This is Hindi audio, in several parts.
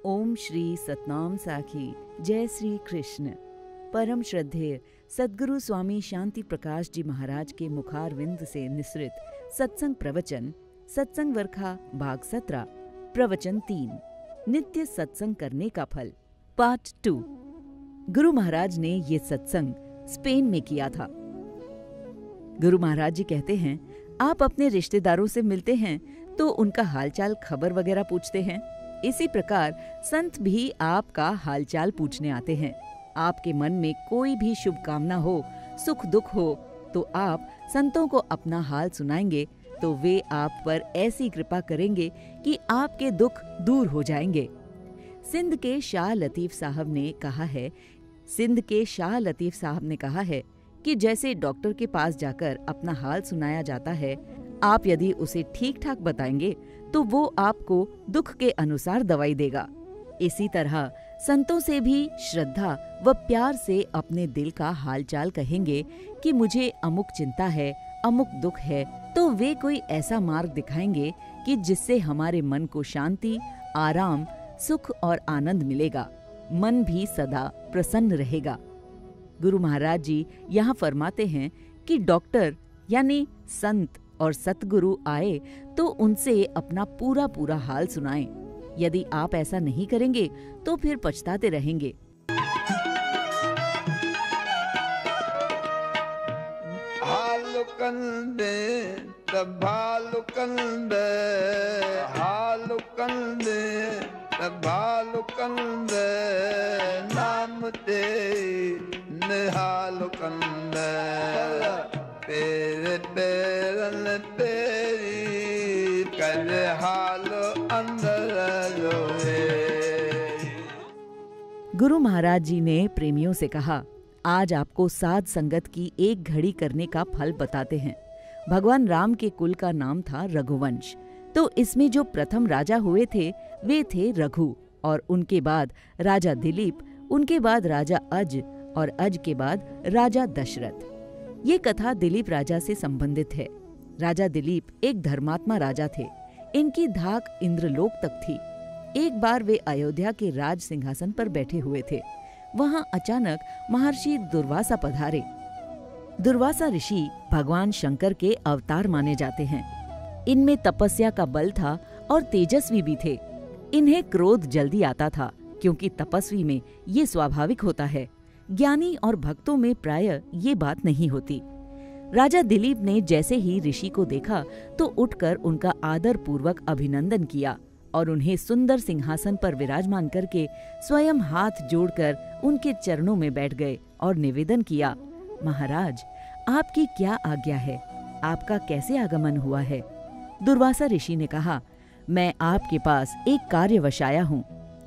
ओम श्री सतनाम साखी। जय श्री कृष्ण। परम श्रद्धेय सद्गुरु स्वामी शांति प्रकाश जी महाराज के मुखारविंद से निसृत सत्संग प्रवचन, सत्संग वर्खा भाग 17, प्रवचन 3, नित्य सत्संग करने का फल, पार्ट 2। गुरु महाराज ने ये सत्संग स्पेन में किया था। गुरु महाराज जी कहते हैं, आप अपने रिश्तेदारों से मिलते हैं तो उनका हालचाल खबर वगैरह पूछते हैं। इसी प्रकार संत भी आपका हालचाल पूछने आते हैं। आपके मन में कोई भी शुभ कामना हो, सुख दुख हो, तो आप संतों को अपना हाल सुनाएंगे तो वे आप पर ऐसी कृपा करेंगे कि आपके दुख दूर हो जाएंगे। सिंध के शाह लतीफ साहब ने कहा है कि जैसे डॉक्टर के पास जाकर अपना हाल सुनाया जाता है, आप यदि उसे ठीक ठाक बताएंगे तो वो आपको दुख के अनुसार दवाई देगा। इसी तरह संतों से भी श्रद्धा व प्यार से अपने दिल का हालचाल कहेंगे कि मुझे अमुक चिंता है, अमुक दुख है, तो वे कोई ऐसा मार्ग दिखाएंगे कि जिससे हमारे मन को शांति, आराम, सुख और आनंद मिलेगा। मन भी सदा प्रसन्न रहेगा। गुरु महाराज जी यहाँ फरमाते हैं कि डॉक्टर यानी संत और सतगुरु आए तो उनसे अपना पूरा हाल सुनाएं। यदि आप ऐसा नहीं करेंगे तो फिर पछताते रहेंगे। हाल कंदे तभाल कंदे, हाल कंदे तभाल कंदे, नाम ते निहाल कंदे, तेरे पैरन तेरी कर हाल अंदर रोए। गुरु महाराज जी ने प्रेमियों से कहा, आज आपको साध संगत की एक घड़ी करने का फल बताते हैं। भगवान राम के कुल का नाम था रघुवंश, तो इसमें जो प्रथम राजा हुए थे वे थे रघु, और उनके बाद राजा दिलीप, उनके बाद राजा अज, और अज के बाद राजा दशरथ। ये कथा दिलीप राजा से संबंधित है। राजा दिलीप एक धर्मात्मा राजा थे। इनकी धाक इंद्रलोक तक थी। एक बार वे अयोध्या के राज सिंहासन पर बैठे हुए थे। वहां अचानक महर्षि दुर्वासा पधारे। दुर्वासा ऋषि भगवान शंकर के अवतार माने जाते हैं। इनमें तपस्या का बल था और तेजस्वी भी थे। इन्हें क्रोध जल्दी आता था, क्योंकि तपस्वी में ये स्वाभाविक होता है। ज्ञानी और भक्तों में प्रायः ये बात नहीं होती। राजा दिलीप ने जैसे ही ऋषि को देखा तो उठकर उनका आदर पूर्वक अभिनंदन किया और उन्हें सुंदर सिंहासन पर विराजमान करके स्वयं हाथ जोड़कर उनके चरणों में बैठ गए और निवेदन किया, महाराज, आपकी क्या आज्ञा है? आपका कैसे आगमन हुआ है? दुर्वासा ऋषि ने कहा, मैं आपके पास एक कार्यवश आया हूँ।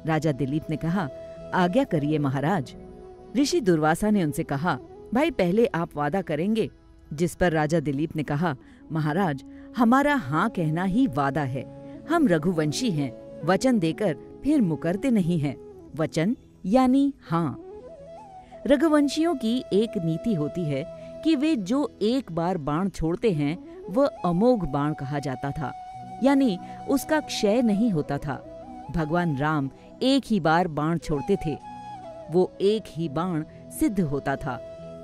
राजा दिलीप ने कहा, आज्ञा करिए महाराज। ऋषि दुर्वासा ने उनसे कहा, भाई पहले आप वादा करेंगे? जिस पर राजा दिलीप ने कहा, महाराज, हमारा हाँ कहना ही वादा है। हम रघुवंशी हैं, वचन देकर फिर मुकरते नहीं हैं। वचन यानी हाँ। रघुवंशियों की एक नीति होती है कि वे जो एक बार बाण छोड़ते हैं वह अमोघ बाण कहा जाता था, यानी उसका क्षय नहीं होता था। भगवान राम एक ही बार बाण छोड़ते थे। वो एक ही बाण सिद्ध होता था,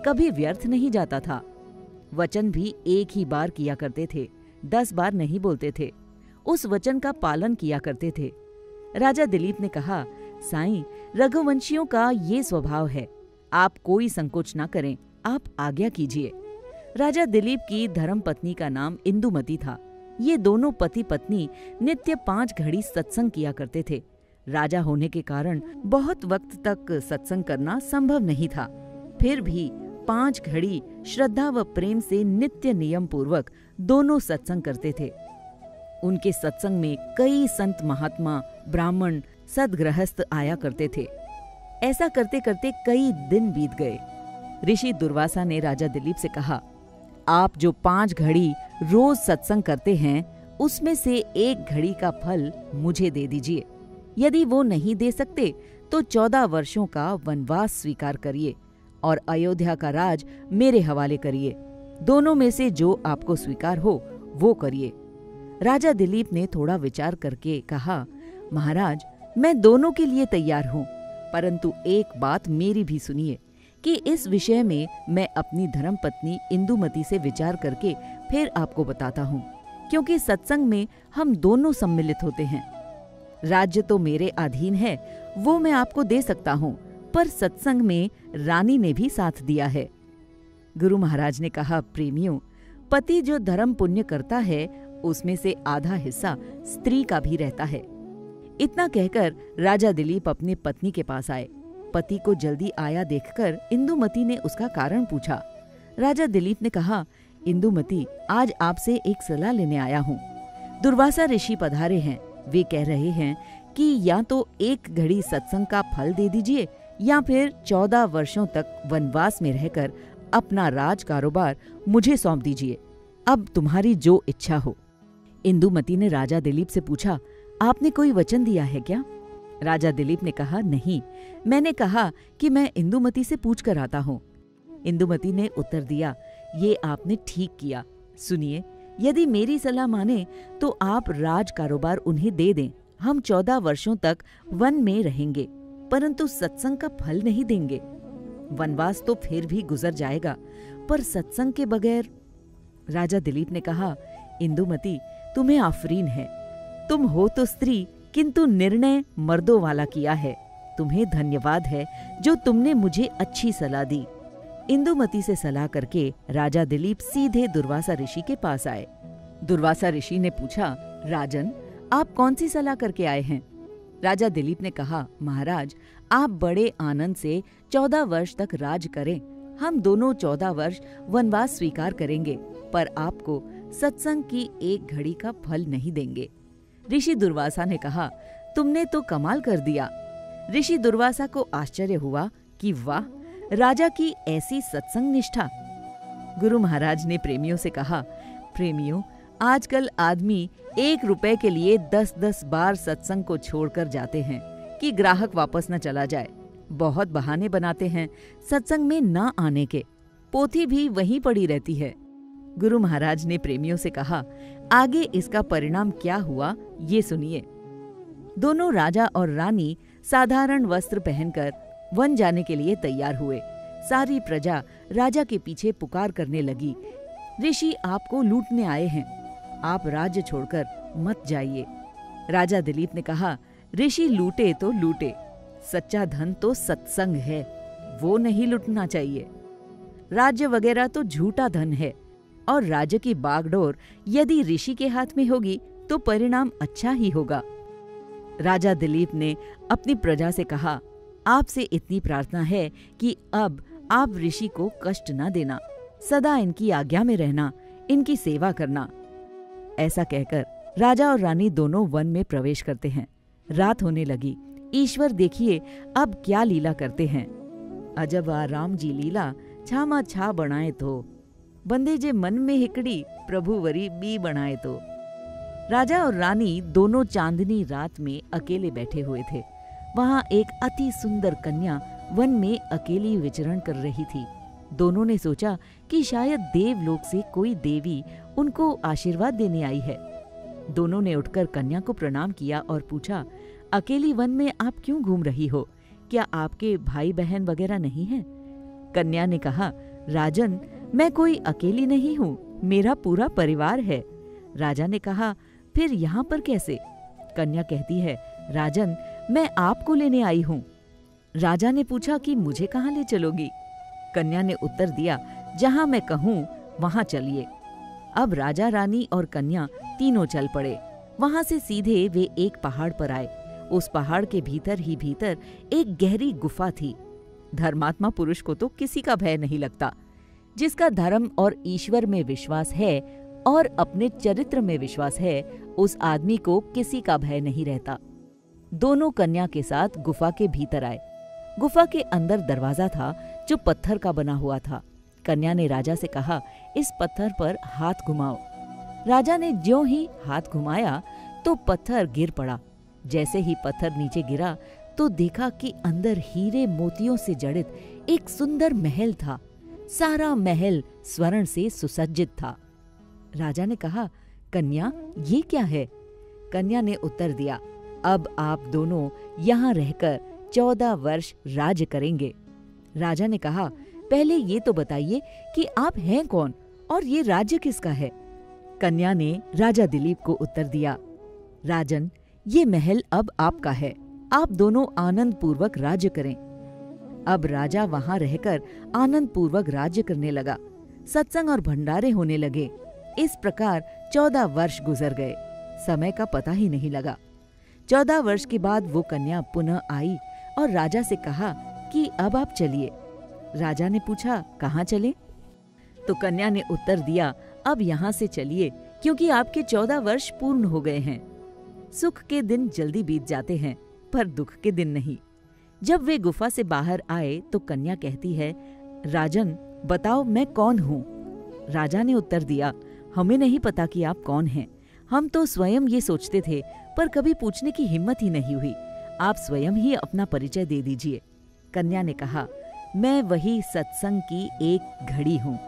कभी व्यर्थ नहीं जाता था। वचन भी एक ही बार किया करते थे, 10 बार नहीं बोलते थे। उस वचन का पालन किया करते थे। राजा दिलीप ने कहा, साईं, रघुवंशियों का ये स्वभाव है, आप कोई संकोच ना करें, आप आज्ञा कीजिए। राजा दिलीप की धर्मपत्नी का नाम इंदुमती था। ये दोनों पति पत्नी नित्य 5 घड़ी सत्संग किया करते थे। राजा होने के कारण बहुत वक्त तक सत्संग करना संभव नहीं था। फिर भी 5 घड़ी श्रद्धा व प्रेम से नित्य नियम पूर्वक दोनों सत्संग करते थे। उनके सत्संग में कई संत महात्मा, ब्राह्मण, सद्गृहस्थ आया करते थे। ऐसा करते करते कई दिन बीत गए। ऋषि दुर्वासा ने राजा दिलीप से कहा, आप जो 5 घड़ी रोज सत्संग करते हैं उसमें से 1 घड़ी का फल मुझे दे दीजिए। यदि वो नहीं दे सकते तो 14 वर्षों का वनवास स्वीकार करिए और अयोध्या का राज मेरे हवाले करिए। दोनों में से जो आपको स्वीकार हो वो करिए। राजा दिलीप ने थोड़ा विचार करके कहा, महाराज, मैं दोनों के लिए तैयार हूँ, परंतु एक बात मेरी भी सुनिए कि इस विषय में मैं अपनी धर्मपत्नी इंदुमती से विचार करके फिर आपको बताता हूँ, क्योंकि सत्संग में हम दोनों सम्मिलित होते हैं। राज्य तो मेरे अधीन है, वो मैं आपको दे सकता हूँ, पर सत्संग में रानी ने भी साथ दिया है। गुरु महाराज ने कहा, प्रेमियों, पति जो धर्म पुण्य करता है उसमें से आधा हिस्सा स्त्री का भी रहता है। इतना कहकर राजा दिलीप अपनी पत्नी के पास आए। पति को जल्दी आया देखकर इंदुमती ने उसका कारण पूछा। राजा दिलीप ने कहा, इंदुमती, आज आपसे एक सलाह लेने आया हूँ। दुर्वासा ऋषि पधारे हैं। वे कह रहे हैं कि या तो एक घड़ी सत्संग का फल दे दीजिए या फिर 14 वर्षों तक वनवास में रहकर अपना राज कारोबार मुझे सौंप दीजिए। अब तुम्हारी जो इच्छा हो। इंदुमती ने राजा दिलीप से पूछा, आपने कोई वचन दिया है क्या? राजा दिलीप ने कहा, नहीं, मैंने कहा कि मैं इंदुमती से पूछ कर आता हूँ। इंदुमती ने उत्तर दिया, ये आपने ठीक किया। सुनिए, यदि मेरी सलाह माने तो आप राज कारोबार उन्हें दे दें। हम 14 वर्षों तक वन में रहेंगे, परंतु सत्संग का फल नहीं देंगे। वनवास तो फिर भी गुजर जाएगा, पर सत्संग के बगैर। राजा दिलीप ने कहा, इंदुमती, तुम्हें आफरीन है। तुम हो तो स्त्री, किंतु निर्णय मर्दों वाला किया है। तुम्हें धन्यवाद है जो तुमने मुझे अच्छी सलाह दी। इंदुमती से सलाह करके राजा दिलीप सीधे दुर्वासा ऋषि के पास आए। दुर्वासा ऋषि ने पूछा, राजन, आप कौन सी सलाह करके आए हैं? राजा दिलीप ने कहा, महाराज, आप बड़े आनंद से 14 वर्ष तक राज करें। हम दोनों 14 वर्ष वनवास स्वीकार करेंगे, पर आपको सत्संग की एक घड़ी का फल नहीं देंगे। ऋषि दुर्वासा ने कहा, तुमने तो कमाल कर दिया। ऋषि दुर्वासा को आश्चर्य हुआ कि वाह, राजा की ऐसी सत्संग निष्ठा। गुरु महाराज ने प्रेमियों से कहा, प्रेमियों, आजकल आदमी 1 रुपए के लिए 10-10 बार सत्संग को छोड़कर जाते हैं कि ग्राहक वापस न चला जाए। बहुत बहाने बनाते हैं सत्संग में न आने के। पोथी भी वहीं पड़ी रहती है। गुरु महाराज ने प्रेमियों से कहा, आगे इसका परिणाम क्या हुआ ये सुनिए। दोनों राजा और रानी साधारण वस्त्र पहनकर वन जाने के लिए तैयार हुए। सारी प्रजा राजा के पीछे पुकार करने लगी, ऋषि आपको लूटने आए हैं, आप राज्य छोड़कर मत जाइए। राजा दिलीप ने कहा, ऋषि लूटे तो लूटे, सच्चा धन तो सत्संग है, वो नहीं लूटना चाहिए। राज्य वगैरह तो झूठा धन है, और राज्य की बागडोर यदि ऋषि के हाथ में होगी तो परिणाम अच्छा ही होगा। राजा दिलीप ने अपनी प्रजा से कहा, आपसे इतनी प्रार्थना है कि अब आप ऋषि को कष्ट न देना, सदा इनकी आज्ञा में रहना, इनकी सेवा करना। ऐसा कहकर राजा और रानी दोनों वन में प्रवेश करते हैं। रात होने लगी। ईश्वर देखिए अब क्या लीला करते हैं। अजब आ राम जी लीला, छामा छा बनाए तो, बंदे जे मन में हिकड़ी, प्रभु वरी बी बनाए तो। राजा और रानी दोनों चांदनी रात में अकेले बैठे हुए थे। वहां एक अति सुंदर कन्या वन में अकेली विचरण कर रही थी। दोनों ने सोचा कि शायद देवलोक से कोई देवी उनको आशीर्वाद देने आई है। दोनों ने उठकर कन्या को प्रणाम किया और पूछा, अकेली वन में आप क्यों घूम रही हो? क्या आपके भाई बहन वगैरह नहीं हैं? कन्या ने कहा, राजन, मैं कोई अकेली नहीं हूँ, मेरा पूरा परिवार है। राजा ने कहा, फिर यहाँ पर कैसे? कन्या कहती है, राजन, मैं आपको लेने आई हूँ। राजा ने पूछा कि मुझे कहाँ ले चलोगी? कन्या ने उत्तर दिया, जहाँ मैं कहूँ वहाँ चलिए। अब राजा, रानी और कन्या तीनों चल पड़े। वहां से सीधे वे एक पहाड़ पर आए। उस पहाड़ के भीतर ही भीतर एक गहरी गुफा थी। धर्मात्मा पुरुष को तो किसी का भय नहीं लगता। जिसका धर्म और ईश्वर में विश्वास है और अपने चरित्र में विश्वास है, उस आदमी को किसी का भय नहीं रहता। दोनों कन्या के साथ गुफा के भीतर आए। गुफा के अंदर दरवाजा था जो पत्थर का बना हुआ था। कन्या ने राजा से कहा, इस पत्थर पर हाथ घुमाओ। राजा ने ज्यों ही हाथ घुमाया तो पत्थर गिर पड़ा। जैसे ही पत्थर नीचे गिरा तो देखा कि अंदर हीरे मोतियों से जड़ित एक सुंदर महल था। सारा महल स्वर्ण से सुसज्जित था। राजा ने कहा, कन्या, ये क्या है? कन्या ने उत्तर दिया, अब आप दोनों यहाँ रहकर 14 वर्ष राज्य करेंगे। राजा ने कहा, पहले ये तो बताइए कि आप हैं कौन और ये राज्य किसका है? कन्या ने राजा दिलीप को उत्तर दिया, राजन, ये महल अब आपका है, आप दोनों आनंद पूर्वक राज्य करें। अब राजा वहां रहकर आनंद पूर्वक राज्य करने लगा। सत्संग और भंडारे होने लगे। इस प्रकार 14 वर्ष गुजर गए। समय का पता ही नहीं लगा। 14 वर्ष के बाद वो कन्या पुनः आई और राजा से कहा कि अब आप चलिए। राजा ने पूछा, कहाँ चले? तो कन्या ने उत्तर दिया, अब यहाँ से चलिए, क्योंकि आपके 14 वर्ष पूर्ण हो गए हैं। सुख के दिन जल्दी बीत जाते हैं, पर दुख के दिन नहीं। जब वे गुफा से बाहर आए तो कन्या कहती है, राजन, बताओ मैं कौन हूँ? राजा ने उत्तर दिया, हमें नहीं पता कि आप कौन हैं। हम तो स्वयं ये सोचते थे, पर कभी पूछने की हिम्मत ही नहीं हुई। आप स्वयं ही अपना परिचय दे दीजिए। कन्या ने कहा, मैं वही सत्संग की एक घड़ी हूँ।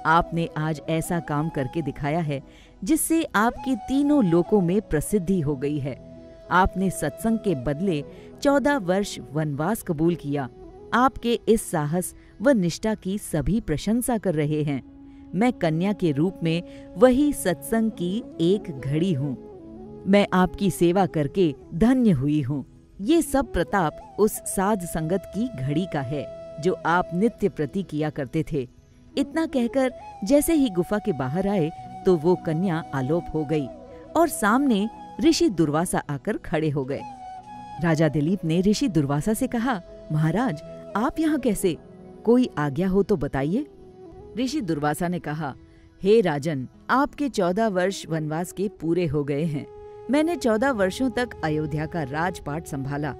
आपने आज ऐसा काम करके दिखाया है जिससे आपकी तीनों लोकों में प्रसिद्धि हो गई है। आपने सत्संग के बदले 14 वर्ष वनवास कबूल किया। आपके इस साहस व निष्ठा की सभी प्रशंसा कर रहे हैं। मैं कन्या के रूप में वही सत्संग की एक घड़ी हूँ। मैं आपकी सेवा करके धन्य हुई हूँ। ये सब प्रताप उस साध संगत की घड़ी का है जो आप नित्य प्रति किया करते थे। इतना कहकर जैसे ही गुफा के बाहर आए तो वो कन्या आलोप हो गई और सामने ऋषि दुर्वासा आकर खड़े हो गए। राजा दिलीप ने ऋषि दुर्वासा से कहा, महाराज, आप यहाँ कैसे? कोई आज्ञा हो तो बताइए। ऋषि दुर्वासा ने कहा, हे राजन, आपके 14 वर्ष वनवास के पूरे हो गए हैं। मैंने 14 वर्षों तक अयोध्या का राजपाट संभाला।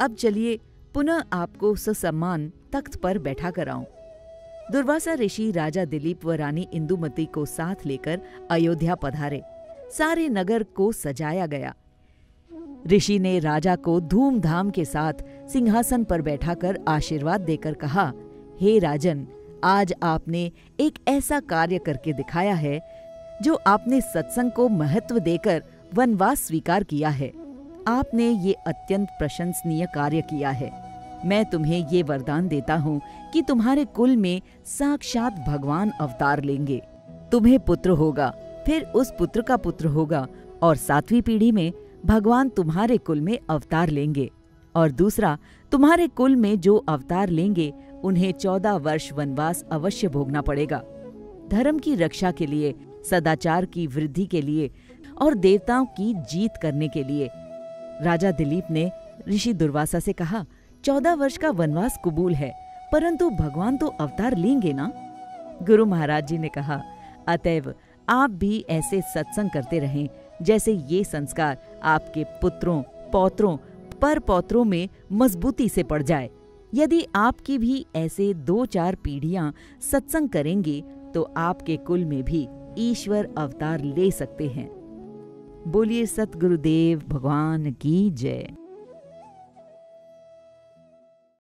अब चलिए पुनः आपको ससम्मान तख्त पर बैठा कर आऊं। दुर्वासा ऋषि राजा दिलीप व रानी इंदुमती को साथ लेकर अयोध्या पधारे। सारे नगर को सजाया गया। ऋषि ने राजा को धूमधाम के साथ सिंहासन पर बैठाकर आशीर्वाद देकर कहा, हे राजन, आज आपने एक ऐसा कार्य करके दिखाया है जो आपने सत्संग को महत्व देकर वनवास स्वीकार किया है। आपने ये अत्यंत प्रशंसनीय कार्य किया है। मैं तुम्हें ये वरदान देता हूँ कि तुम्हारे कुल में साक्षात भगवान अवतार लेंगे। तुम्हें पुत्र होगा, फिर उस पुत्र का पुत्र होगा और 7वीं पीढ़ी में भगवान तुम्हारे कुल में अवतार लेंगे। और दूसरा, तुम्हारे कुल में जो अवतार लेंगे उन्हें 14 वर्ष वनवास अवश्य भोगना पड़ेगा। धर्म की रक्षा के लिए, सदाचार की वृद्धि के लिए और देवताओं की जीत करने के लिए। राजा दिलीप ने ऋषि दुर्वासा से कहा, 14 वर्ष का वनवास कबूल है, परंतु भगवान तो अवतार लेंगे ना? गुरु महाराज जी ने कहा, अतएव आप भी ऐसे सत्संग करते रहें जैसे ये संस्कार आपके पुत्रों, पौत्रों, पर पौत्रों में मजबूती से पड़ जाए। यदि आपकी भी ऐसे 2-4 पीढ़ियां सत्संग करेंगी तो आपके कुल में भी ईश्वर अवतार ले सकते हैं। बोलिए सतगुरुदेव भगवान की जय।